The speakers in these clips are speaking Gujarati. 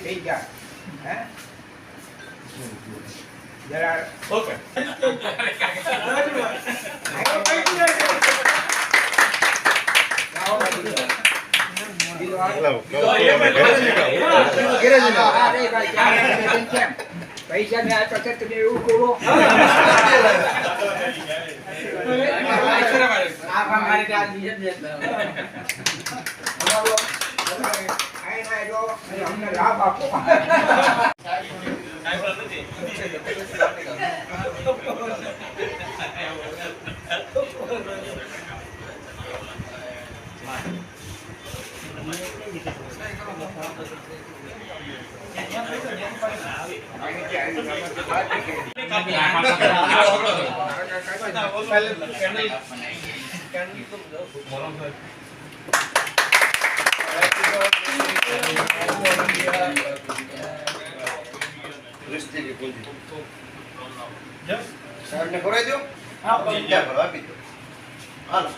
થઈ ગયા હે જરા ઓકે પૈસા ને આ પછી તમે એવું કરો અમને લાભ આપો ને ભરાઈ દો હા ભરવા આપી દો હાલો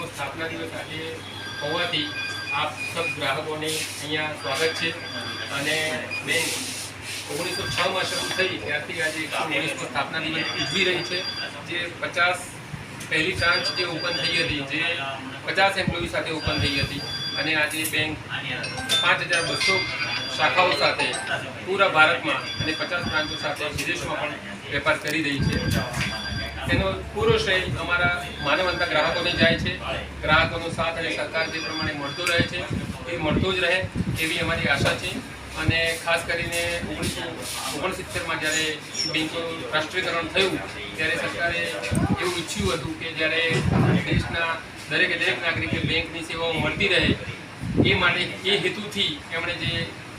સ્થાપના દિવસ આજે હોવાથી આપ સબ ગ્રાહકોને અહીંયા સ્વાગત છે અને બેંક 1906 માં શરૂ થઈ ત્યારથી આજે 119મો સ્થાપના દિવસ ઉજવી રહી છે. જે 50 પહેલી બ્રાન્ચ જે ઓપન થઈ હતી, જે 50 એમ્પ્લોયી સાથે ઓપન થઈ હતી અને આજે બેંક 5200 શાખાઓ સાથે પૂરા ભારતમાં અને 50 બ્રાન્ચો સાથે વિદેશમાં પણ વેપાર કરી રહી છે. તેનો પૂરો શ્રેય અમારા માનવંતા ગ્રાહકોને જાય છે. ગ્રાહકોનો સાથ અને સહકાર જે પ્રમાણે મળતો રહે છે એ મળતો જ રહે એવી અમારી આશા છે. અને ખાસ કરીને 1969માં જ્યારે બેંકોનું રાષ્ટ્રીયકરણ થયું ત્યારે સરકારે એવું ઈચ્છ્યું હતું કે જ્યારે દેશના દરેક નાગરિકે બેંકની સેવાઓ મળતી રહે એ માટે એ હેતુથી એમણે જે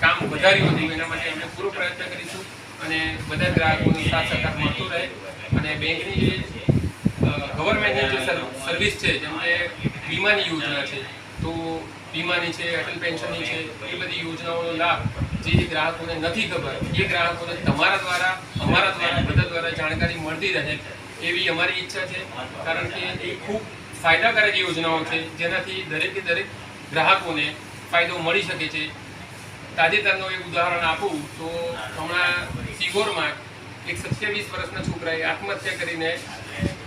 કામ વધાર્યું હતું એના માટે અમે પૂરો પ્રયત્ન કરીશું અને બધા ગ્રાહકોનો સાથ સહકાર મળતો રહે અને બેંકની જે ગવર્મેન્ટની જે સર્વિસ છે, જેમ કે વીમાની યોજના છે, તો વીમાની છે, અટલ પેન્શનની છે, એ બધી યોજનાઓનો લાભ જે ગ્રાહકોને નથી ખબર એ ગ્રાહકોને તમારા દ્વારા અમારા દ્વારા બધા દ્વારા જાણકારી મળતી રહે એવી અમારી ઈચ્છા છે. કારણ કે એ ખૂબ ફાયદાકારક યોજનાઓ છે જેનાથી દરેકે દરેક ગ્રાહકોને ફાયદો મળી શકે છે. તાજેતરનું એક ઉદાહરણ આપું તો હમણાં સિગોરમાં એક 27 વર્ષના છોકરાએ આત્મહત્યા કરીને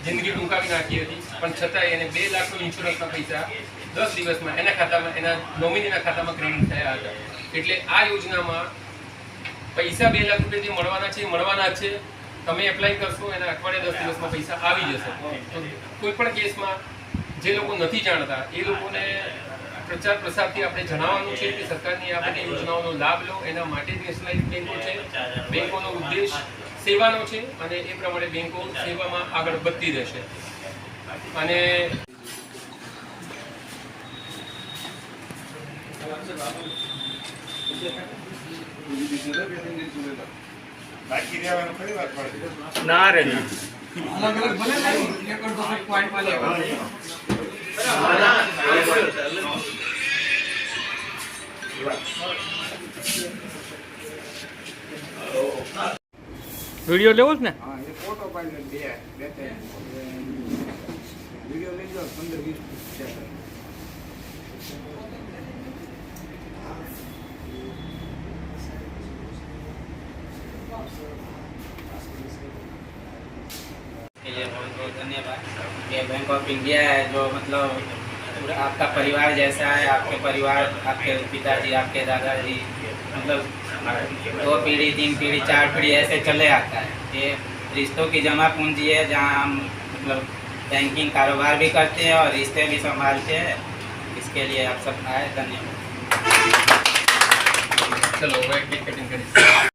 જિંદગી ટૂંકાવી નાખી હતી, પણ છતાંય એને 2 લાખનો ઇન્સ્યોરન્સના પૈસા 10 દિવસમાં એના ખાતામાં, એના નોમિનીના ખાતામાં ક્રેડિટ થયા હતા. એટલે આ યોજનામાં પૈસા 2 લાખ રૂપિયા જે મળવાના છે એ મળવાના જ છે. તમે એપ્લાય કરશો એના અઠવાડિયા 10 દિવસમાં પૈસા આવી જશે. કોઈ પણ કેસમાં જે લોકો નથી જાણતા એ લોકોને પ્રચાર પ્રસારથી આપણે જણાવવાનું છે કે સરકારની આ બધી યોજનાઓનો લાભ લો. એના માટે જ નેશનલાઇઝ બેંકો છે. બેંકોનો ઉદ્દેશ સેવાનો છે અને એ પ્રમાણે બેંકો સેવામાં આગળ વધતી રહેશે. અને ના રે ના અલગ અલગ ભલે રેકોર્ડ તો પોઈન્ટ માં લેવા વિડિયો લેવો છે ને? હા, એ ફોટો પાડીને બે વિડિયો લઈ લો 15-20 સેકન્ડ. के लिए बहुत बहुत धन्यवाद। ये बैंक ऑफ इंडिया है जो मतलब पूरा आपका परिवार जैसा है। आपके परिवार, आपके पिताजी, आपके दादाजी, मतलब 2 पीढ़ी, 3 पीढ़ी, 4 पीढ़ी ऐसे चले आता है। ये रिश्तों की जमा पूंजी है, जहाँ हम मतलब बैंकिंग कारोबार भी करते हैं और रिश्ते भी संभालते हैं। इसके लिए आप सब आए, धन्यवाद। चलो, केक कटिंग करें।